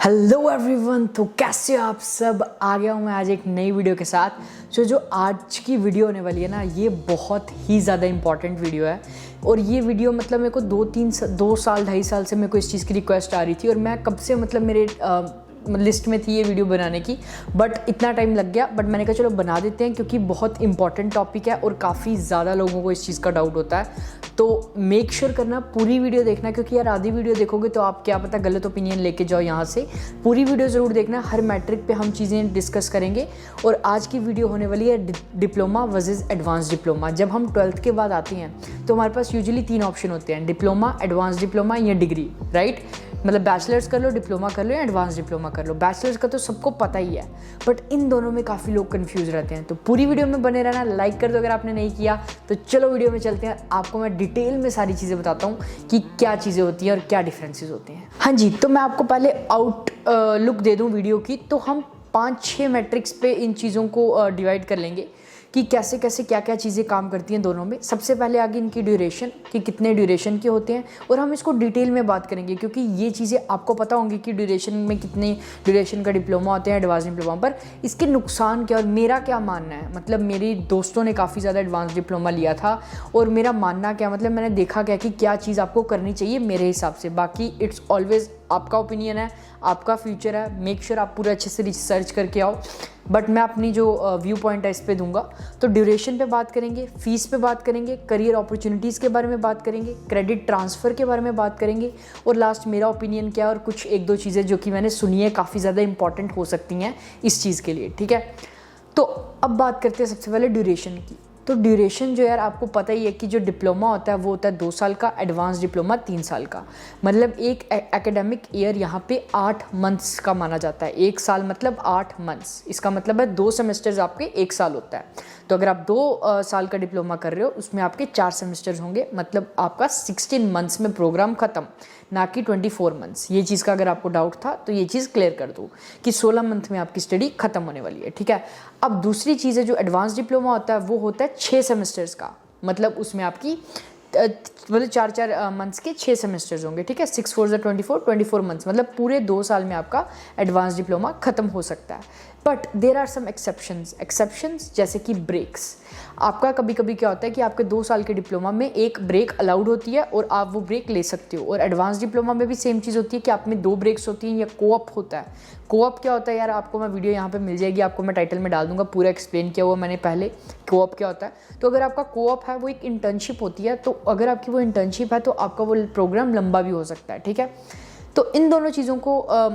Hello everyone, तो कैसे हो आप सब। आ गया हूँ मैं आज एक नई वीडियो के साथ। जो आज की वीडियो होने वाली है ना, ये बहुत ही ज़्यादा इंपॉर्टेंट वीडियो है। और ये वीडियो मतलब मेरे को 2-2.5 साल से मेरे को इस चीज़ की रिक्वेस्ट आ रही थी और मैं कब से मतलब मेरे लिस्ट में थी ये वीडियो बनाने की, बट इतना टाइम लग गया। बट मैंने कहा चलो बना देते हैं क्योंकि बहुत इंपॉर्टेंट टॉपिक है और काफ़ी ज़्यादा लोगों को इस चीज़ का डाउट होता है। तो मेक श्योर करना पूरी वीडियो देखना, क्योंकि यार आधी वीडियो देखोगे तो आप क्या पता गलत ओपिनियन लेके जाओ यहाँ से। पूरी वीडियो ज़रूर देखना, हर मैट्रिक पे हम चीज़ें डिस्कस करेंगे। और आज की वीडियो होने वाली है डिप्लोमा वर्सेस एडवांस डिप्लोमा। जब हम 12th के बाद आते हैं तो हमारे पास यूजुअली 3 ऑप्शन होते हैं, डिप्लोमा, एडवांस डिप्लोमा या डिग्री, राइट। मतलब बैचलर्स कर लो, डिप्लोमा कर लो या एडवांस डिप्लोमा कर लो। बैचलर्स का तो सबको पता ही है, बट इन दोनों में काफ़ी लोग कंफ्यूज रहते हैं। तो पूरी वीडियो में बने रहना, लाइक कर दो अगर आपने नहीं किया तो। चलो वीडियो में चलते हैं, आपको मैं डिटेल में सारी चीज़ें बताता हूँ कि क्या चीज़ें होती हैं और क्या डिफरेंसेस होते हैं। हाँ जी, तो मैं आपको पहले लुक दे दूँ वीडियो की। तो हम 5-6 मैट्रिक्स पे इन चीज़ों को डिवाइड कर लेंगे कि कैसे कैसे क्या क्या चीज़ें काम करती हैं दोनों में। सबसे पहले आगे इनकी ड्यूरेशन, कि कितने ड्यूरेशन के होते हैं, और हम इसको डिटेल में बात करेंगे क्योंकि ये चीज़ें आपको पता होंगी कि ड्यूरेशन में कितने ड्यूरेशन का डिप्लोमा होते हैं, एडवांस डिप्लोमा। पर इसके नुकसान क्या और मेरा क्या मानना है, मतलब मेरे दोस्तों ने काफ़ी ज़्यादा एडवांस डिप्लोमा लिया था और मेरा मानना क्या, मतलब मैंने देखा क्या कि क्या चीज़ आपको करनी चाहिए मेरे हिसाब से। बाकी इट्स ऑलवेज़ आपका ओपिनियन है, आपका फ्यूचर है। मेक श्योर आप पूरा अच्छे से रिसर्च करके आओ, बट मैं अपनी जो व्यू पॉइंट है इस पे दूंगा। तो ड्यूरेशन पे बात करेंगे, फीस पे बात करेंगे, करियर अपॉर्चुनिटीज़ के बारे में बात करेंगे, क्रेडिट ट्रांसफ़र के बारे में बात करेंगे, और लास्ट मेरा ओपिनियन क्या है और कुछ 1-2 चीज़ें जो कि मैंने सुनी है काफ़ी ज़्यादा इंपॉर्टेंट हो सकती हैं इस चीज़ के लिए, ठीक है। तो अब बात करते हैं सबसे पहले ड्यूरेशन की। तो ड्यूरेशन जो यार आपको पता ही है कि जो डिप्लोमा होता है वो होता है 2 साल का, एडवांस डिप्लोमा 3 साल का। मतलब एक एकेडमिक ईयर यहाँ पे 8 मंथ्स का माना जाता है। 1 साल मतलब 8 मंथ्स, इसका मतलब है 2 सेमेस्टर्स आपके 1 साल होता है। तो अगर आप 2 साल का डिप्लोमा कर रहे हो उसमें आपके 4 सेमेस्टर्स होंगे, मतलब आपका 16 मंथ्स में प्रोग्राम ख़त्म, ना कि 24 मंथ्स। ये चीज़ का अगर आपको डाउट था तो ये चीज़ क्लियर कर दूँ कि 16 मंथ में आपकी स्टडी खत्म होने वाली है, ठीक है। अब दूसरी चीज़ है जो एडवांस डिप्लोमा होता है वो होता है 6 सेमेस्टर्स का। मतलब उसमें आपकी मतलब 4-4 मंथ्स के 6 सेमेस्टर्स होंगे, ठीक है। 6 4 24 मंथ्स, मतलब पूरे 2 साल में आपका एडवांस डिप्लोमा खत्म हो सकता है। But there are some exceptions जैसे कि ब्रेक्स। आपका कभी कभी क्या होता है कि आपके 2 साल के डिप्लोमा में एक ब्रेक अलाउड होती है और आप वो ब्रेक ले सकते हो। और एडवांस डिप्लोमा में भी सेम चीज़ होती है कि आप में 2 ब्रेक्स होती हैं या कोऑप होता है। कोऑप क्या होता है यार, आपको मैं वीडियो यहाँ पे मिल जाएगी, आपको मैं टाइटल में डाल दूंगा, पूरा एक्सप्लेन किया हुआ मैंने पहले कोऑप क्या होता है। तो अगर आपका कोऑप है वो एक इंटर्नशिप होती है, तो अगर आपकी वो इंटर्नशिप है तो आपका वो प्रोग्राम लंबा भी हो सकता है, ठीक है। तो इन दोनों चीज़ों को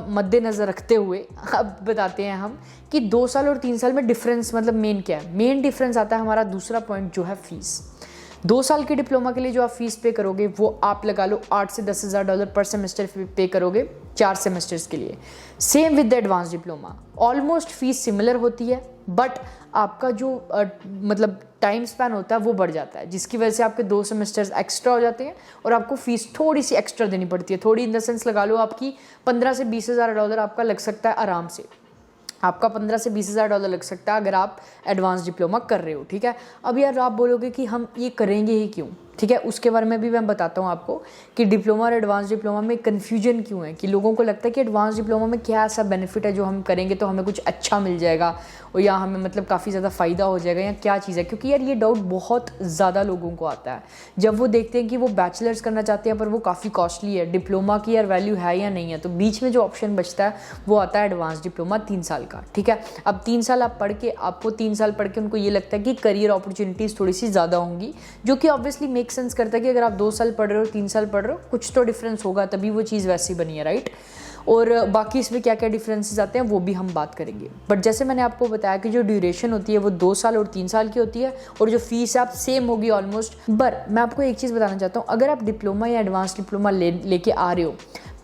मद्देनज़र रखते हुए अब बताते हैं हम कि 2 साल और 3 साल में डिफरेंस मतलब मेन क्या है। मेन डिफरेंस आता है हमारा दूसरा पॉइंट जो है फीस। 2 साल के डिप्लोमा के लिए जो आप फीस पे करोगे वो आप लगा लो $8 से 10,000 डॉलर पर सेमेस्टर पे करोगे 4 सेमेस्टर्स के लिए। Same with the advance diploma, almost fees similar होती है, बट आपका जो मतलब टाइम स्पैन होता है वो बढ़ जाता है, जिसकी वजह से आपके 2 सेमेस्टर्स एक्स्ट्रा हो जाते हैं और आपको फीस थोड़ी सी एक्स्ट्रा देनी पड़ती है। थोड़ी इन द सेंस लगा लो आपकी 15 से 20,000 डॉलर आपका लग सकता है आराम से। आपका 15 से 20,000 डॉलर लग सकता है अगर आप एडवांस डिप्लोमा कर रहे हो, ठीक है। अब यार आप बोलोगे कि हम ये करेंगे ही क्यों, ठीक है। उसके बारे में भी मैं बताता हूँ आपको कि डिप्लोमा और एडवांस डिप्लोमा में कन्फ्यूजन क्यों है, कि लोगों को लगता है कि एडवांस डिप्लोमा में क्या ऐसा बेनिफिट है जो हम करेंगे तो हमें कुछ अच्छा मिल जाएगा और या हमें मतलब काफ़ी ज़्यादा फ़ायदा हो जाएगा, या क्या चीज़ है। क्योंकि यार ये डाउट बहुत ज़्यादा लोगों को आता है जब वो देखते हैं कि वो बैचलर्स करना चाहते हैं पर वो काफ़ी कॉस्टली है, डिप्लोमा की यार वैल्यू है या नहीं है। तो बीच में जो ऑप्शन बचता है वो आता है एडवांस डिप्लोमा 3 साल का, ठीक है। अब 3 साल आप पढ़ के, आपको 3 साल पढ़ के उनको ये लगता है कि करियर अपॉर्चुनिटीज़ थोड़ी सी ज़्यादा होंगी, जो कि ऑब्वियसली मेक सेंस करता है कि अगर आप 2 साल पढ़ रहे हो 3 साल पढ़ रहे हो कुछ तो डिफरेंस होगा, तभी वो चीज़ वैसी बनी है, राइट। और बाकी इसमें क्या क्या डिफरेंसेस आते हैं वो भी हम बात करेंगे। बट जैसे मैंने आपको बताया कि जो ड्यूरेशन होती है वो 2 साल और 3 साल की होती है और जो फीस आप सेम होगी ऑलमोस्ट। पर मैं आपको एक चीज़ बताना चाहता हूँ, अगर आप डिप्लोमा या एडवांस डिप्लोमा लेके आ रहे हो,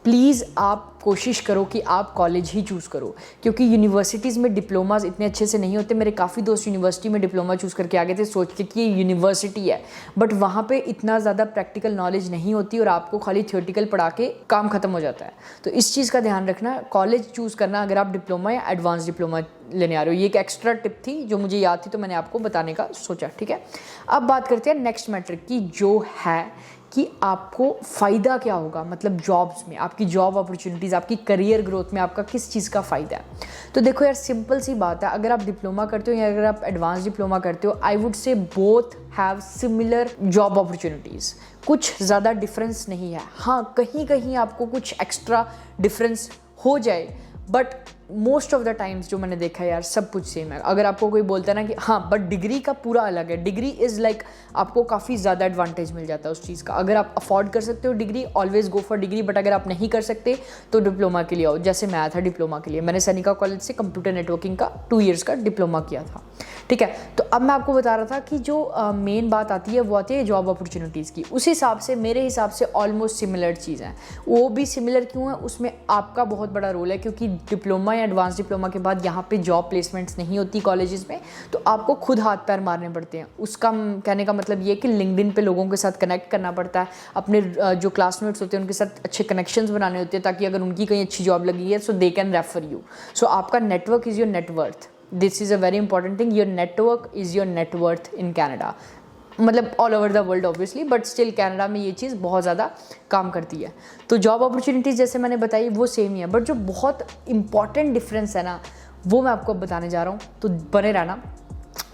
प्लीज़ आप कोशिश करो कि आप कॉलेज ही चूज़ करो, क्योंकि यूनिवर्सिटीज़ में डिप्लोमाज इतने अच्छे से नहीं होते। मेरे काफ़ी दोस्त यूनिवर्सिटी में डिप्लोमा चूज़ करके आ गए थे सोच के कि ये यूनिवर्सिटी है, बट वहाँ पे इतना ज़्यादा प्रैक्टिकल नॉलेज नहीं होती और आपको खाली थियोरेटिकल पढ़ा के काम खत्म हो जाता है। तो इस चीज़ का ध्यान रखना, कॉलेज चूज़ करना अगर आप डिप्लोमा या एडवांस डिप्लोमा लेने आ रहे हो। ये एक एक्स्ट्रा टिप थी जो मुझे याद थी तो मैंने आपको बताने का सोचा, ठीक है। अब बात करते हैं नेक्स्ट मैट्रिक की, जो है कि आपको फ़ायदा क्या होगा, मतलब जॉब्स में, आपकी जॉब अपॉर्चुनिटीज़, आपकी करियर ग्रोथ में आपका किस चीज़ का फ़ायदा है। तो देखो यार, सिंपल सी बात है, अगर आप डिप्लोमा करते हो या अगर आप एडवांस डिप्लोमा करते हो, I would say both have similar job opportunities. कुछ ज़्यादा डिफरेंस नहीं है। हाँ, कहीं कहीं आपको कुछ एक्स्ट्रा डिफरेंस हो जाए, but most of the times जो मैंने देखा है यार, सब कुछ सेम है। अगर आपको कोई बोलता है ना कि हाँ बट डिग्री का पूरा अलग है, डिग्री इज़ लाइक आपको काफ़ी ज़्यादा एडवांटेज मिल जाता है उस चीज़ का। अगर आप अफोर्ड कर सकते हो degree, always go for degree, but अगर आप नहीं कर सकते तो डिप्लोमा के लिए आओ। जैसे मैं आया था डिप्लोमा के लिए, मैंने सैनिका कॉलेज से कंप्यूटर नेटवर्किंग का 2 ईयर्स का डिप्लोमा किया था, ठीक है। तो अब मैं आपको बता रहा था कि जो मेन बात आती है वो आती है जॉब अपॉर्चुनिटीज़ की। उस हिसाब से, मेरे हिसाब से ऑलमोस्ट सिमिलर चीज़ है। वो भी सिमिलर क्यों है, उसमें आपका बहुत बड़ा रोल है, क्योंकि डिप्लोमा या एडवांस डिप्लोमा के बाद यहाँ पे जॉब प्लेसमेंट्स नहीं होती कॉलेजेस में, तो आपको खुद हाथ पैर मारने पड़ते हैं। उसका कहने का मतलब ये कि लिंक्डइन पे लोगों के साथ कनेक्ट करना पड़ता है, अपने जो क्लासमेट्स होते हैं उनके साथ अच्छे कनेक्शंस बनाने होते हैं, ताकि अगर उनकी कहीं अच्छी जॉब लगी है so they can refer you. So आपका network is your net worth. This is a very important thing, your network is your net worth in Canada, मतलब all over the world obviously, but still Canada में ये चीज़ बहुत ज़्यादा काम करती है। तो जॉब अपॉर्चुनिटीज़ जैसे मैंने बताई वो सेम ही है, बट जो बहुत इंपॉर्टेंट डिफरेंस है ना, वो मैं आपको बताने जा रहा हूँ, तो बने रहना।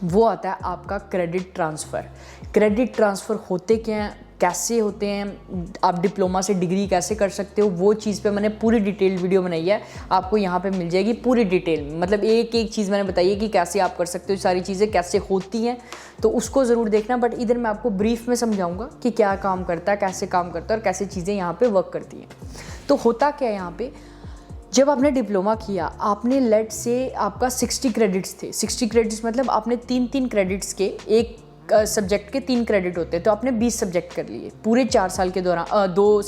वो आता है आपका क्रेडिट ट्रांसफ़र। क्रेडिट ट्रांसफ़र होते क्या हैं, कैसे होते हैं, आप डिप्लोमा से डिग्री कैसे कर सकते हो, वो चीज़ पे मैंने पूरी डिटेल वीडियो बनाई है, आपको यहाँ पे मिल जाएगी पूरी डिटेल में। मतलब एक एक चीज़ मैंने बताई है कि कैसे आप कर सकते हो, सारी चीज़ें कैसे होती हैं, तो उसको ज़रूर देखना। बट इधर मैं आपको ब्रीफ में समझाऊंगा कि क्या काम करता है, कैसे काम करता है और कैसे चीज़ें यहाँ पर वर्क करती हैं। तो होता क्या है यहाँ पर, जब आपने डिप्लोमा किया, आपने लेट से आपका 60 क्रेडिट्स थे। 60 क्रेडिट्स मतलब आपने 3-3 क्रेडिट्स के, एक सब्जेक्ट के 3 क्रेडिट होते हैं, तो आपने 20 सब्जेक्ट कर लिए पूरे 4 साल के दौरान, 2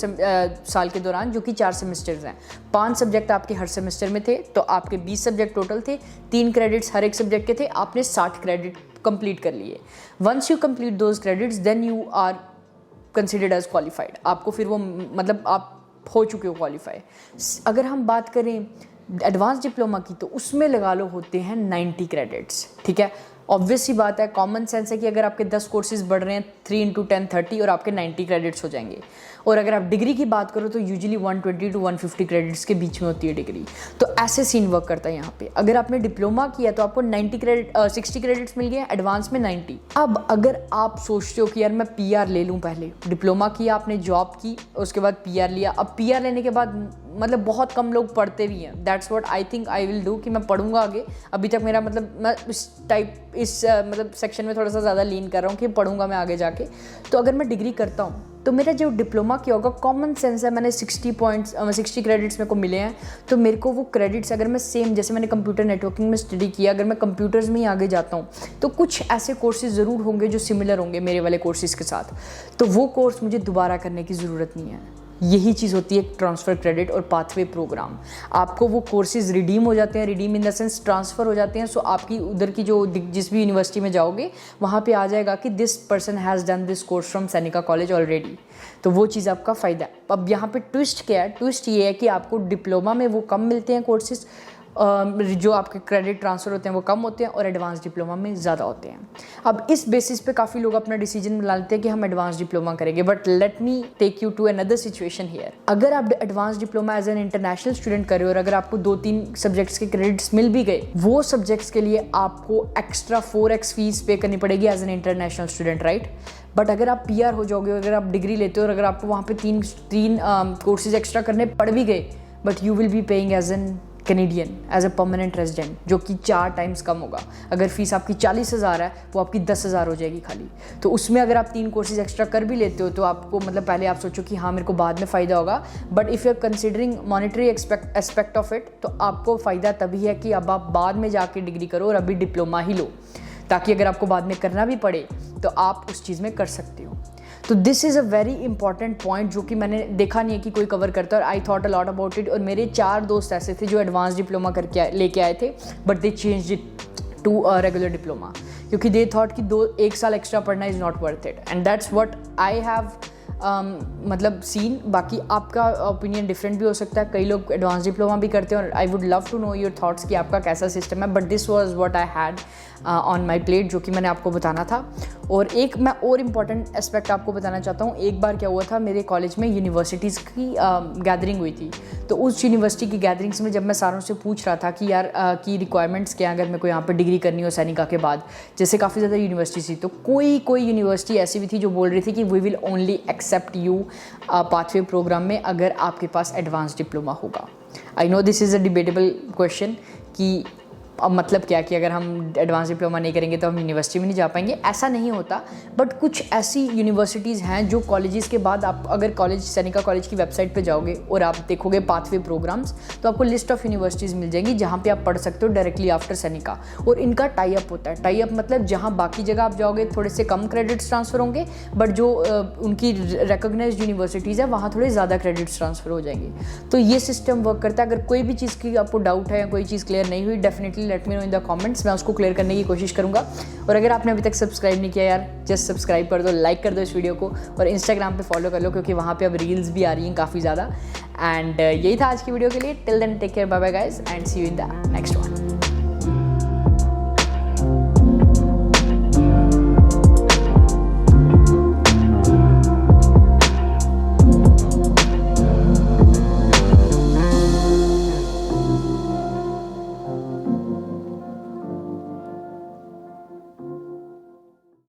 साल के दौरान, जो कि 4 सेमेस्टर्स हैं। 5 सब्जेक्ट आपके हर सेमेस्टर में थे, तो आपके 20 सब्जेक्ट टोटल थे, 3 क्रेडिट्स हर एक सब्जेक्ट के थे, आपने 60 क्रेडिट कंप्लीट कर लिए। Once you complete those credits then you are considered as qualified. आपको फिर वो मतलब आप हो चुके हो क्वालिफाई। अगर हम बात करें एडवांस डिप्लोमा की, तो उसमें लगा लो होते हैं 90 क्रेडिट्स, ठीक है। ऑब्वियस सी बात है, कॉमन सेंस है कि अगर आपके 10 कोर्सेज बढ़ रहे हैं 3 × 10 30 और आपके 90 क्रेडिट्स हो जाएंगे। और अगर आप डिग्री की बात करो तो यूजुअली 120 to 150 क्रेडिट्स के बीच में होती है डिग्री। तो ऐसे सीन वर्क करता है यहाँ पे। अगर आपने डिप्लोमा किया तो आपको 60 क्रेडिट्स मिल गए, एडवांस में 90। अब अगर आप सोचते हो कि यार मैं PR ले लूँ, पहले डिप्लोमा किया आपने, जॉब की, उसके बाद PR लिया। अब PR लेने के बाद मतलब बहुत कम लोग पढ़ते भी हैं। That's what I think I will do, कि मैं पढ़ूंगा आगे। अभी तक मेरा मतलब मैं इस मतलब सेक्शन में थोड़ा सा ज़्यादा लीन कर रहा हूँ कि पढ़ूंगा मैं आगे जाके। तो अगर मैं डिग्री करता हूँ तो मेरा जो डिप्लोमा किया होगा, कॉमन सेंस है, मैंने 60 क्रेडिट्स मेरे को मिले हैं, तो मेरे को वो क्रेडिट्स अगर मैं सेम, जैसे मैंने कंप्यूटर नेटवर्किंग में स्टडी किया, अगर मैं कंप्यूटर्स में ही आगे जाता हूँ तो कुछ ऐसे कोर्सेज ज़रूर होंगे जो सिमिलर होंगे मेरे वाले कोर्सेज़ के साथ, तो वो कोर्स मुझे दोबारा करने की ज़रूरत नहीं है। यही चीज़ होती है ट्रांसफ़र क्रेडिट और पाथवे प्रोग्राम। आपको वो कोर्सेज रिडीम हो जाते हैं, redeem in the sense transfer हो जाते हैं। सो आपकी उधर की जो जिस भी यूनिवर्सिटी में जाओगे वहाँ पे आ जाएगा कि this person has done this course from Seneca college already. तो वो चीज़ आपका फ़ायदा है। अब यहाँ पे ट्विस्ट क्या है, ट्विस्ट ये है कि आपको डिप्लोमा में वो कम मिलते हैं कोर्सेज, जो आपके क्रेडिट ट्रांसफ़र होते हैं वो कम होते हैं, और एडवांस डिप्लोमा में ज़्यादा होते हैं। अब इस बेसिस पे काफ़ी लोग अपना डिसीजन बना लेते हैं कि हम एडवांस डिप्लोमा करेंगे, but let me take you to another situation here. अगर आप advance diploma as an international student कर रहे हो और अगर आपको 2-3 सब्जेक्ट्स के क्रेडिट्स मिल भी गए, वो सब्जेक्ट्स के लिए आपको एक्स्ट्रा 4x फीस पे करनी पड़ेगी as an international student, right. But अगर आप PR हो जाओगे, अगर आप डिग्री लेते हो और अगर आपको वहाँ पे 3 कोर्सेज एक्स्ट्रा करने पड़ भी गए, but you will be paying as an Canadian, as a permanent resident, जो कि 4 टाइम्स कम होगा। अगर फीस आपकी 40,000 है, वो आपकी 10,000 हो जाएगी खाली। तो उसमें अगर आप 3 कोर्सेज एक्स्ट्रा कर भी लेते हो तो आपको मतलब पहले आप सोचो कि हाँ मेरे को बाद में फ़ायदा होगा, but if you are considering monetary aspect of it, तो आपको फ़ायदा तभी है कि अब आप बाद में जाके डिग्री करो और अभी डिप्लोमा ही लो, ताकि अगर आपको बाद में करना भी पड़े तो आप उस चीज़ में कर सकते हो। तो this is a very important point जो कि मैंने देखा नहीं है कि कोई कवर करता है, और I thought a lot about it. और मेरे 4 दोस्त ऐसे थे जो एडवांस डिप्लोमा करके लेके आए थे, but they changed it to a regular diploma, क्योंकि दे थॉट कि 1 साल एक्स्ट्रा पढ़ना is not worth it, and that's what I have मतलब सीन। बाकी आपका ओपिनियन डिफरेंट भी हो सकता है, कई लोग एडवांस डिप्लोमा भी करते हैं और I would love to know your thoughts कि आपका कैसा सिस्टम है। But this was what I had on my plate, जो कि मैंने आपको बताना था। और एक मैं और इम्पॉर्टेंट एस्पेक्ट आपको बताना चाहता हूँ। एक बार क्या हुआ था, मेरे कॉलेज में यूनिवर्सिटीज़ की गैदरिंग हुई थी। तो उस यूनिवर्सिटी की गैदरिंग्स में जब मैं सारों से पूछ रहा था कि यार की रिक्वायरमेंथ्स क्या, अगर मेरे को यहाँ पर डिग्री करनी हो सैनिका के बाद, जैसे काफ़ी ज़्यादा यूनिवर्सिटी थी, तो कोई यूनिवर्सिटी ऐसी भी थी जो बोल रही थी कि we will only accept you pathway program में अगर आपके पास एडवांस डिप्लोमा होगा। I know this is a debatable question कि अब मतलब क्या कि अगर हम एडवांस डिप्लोमा नहीं करेंगे तो हम यूनिवर्सिटी में नहीं जा पाएंगे। ऐसा नहीं होता, बट कुछ ऐसी यूनिवर्सिटीज़ हैं जो कॉलेजेस के बाद आप अगर कॉलेज सैनिका कॉलेज की वेबसाइट पे जाओगे और आप देखोगे पाथवे प्रोग्राम्स, तो आपको लिस्ट ऑफ यूनिवर्सिटीज़ मिल जाएंगी जहाँ पे आप पढ़ सकते हो डायरेक्टली आफ्टर सैनिका। और इनका टाई अप होता है। टाई अप मतलब जहाँ बाकी जगह आप जाओगे थोड़े से कम क्रेडिट्स ट्रांसफ़र होंगे, बट जो उनकी रिकॉग्नाइज्ड यूनिवर्सिटीज़ है वहाँ थोड़े ज़्यादा क्रेडिट्स ट्रांसफ़र हो जाएंगे। तो ये सिस्टम वर्क करता है। अगर कोई भी चीज़ की आपको डाउट है या कोई चीज़ क्लियर नहीं हुई, definitely let me know in the comments, मैं उसको क्लियर करने की कोशिश करूंगा। और अगर आपने अभी तक सब्सक्राइब नहीं किया यार, जस्ट सब्सक्राइब कर दो, लाइक कर दो इस वीडियो को, और इंस्टाग्राम पे फॉलो कर लो क्योंकि वहाँ पे अब रील्स भी आ रही हैं काफ़ी ज़्यादा। एंड यही था आज की वीडियो के लिए। Till then take care, bye bye guys, and see you in the next one.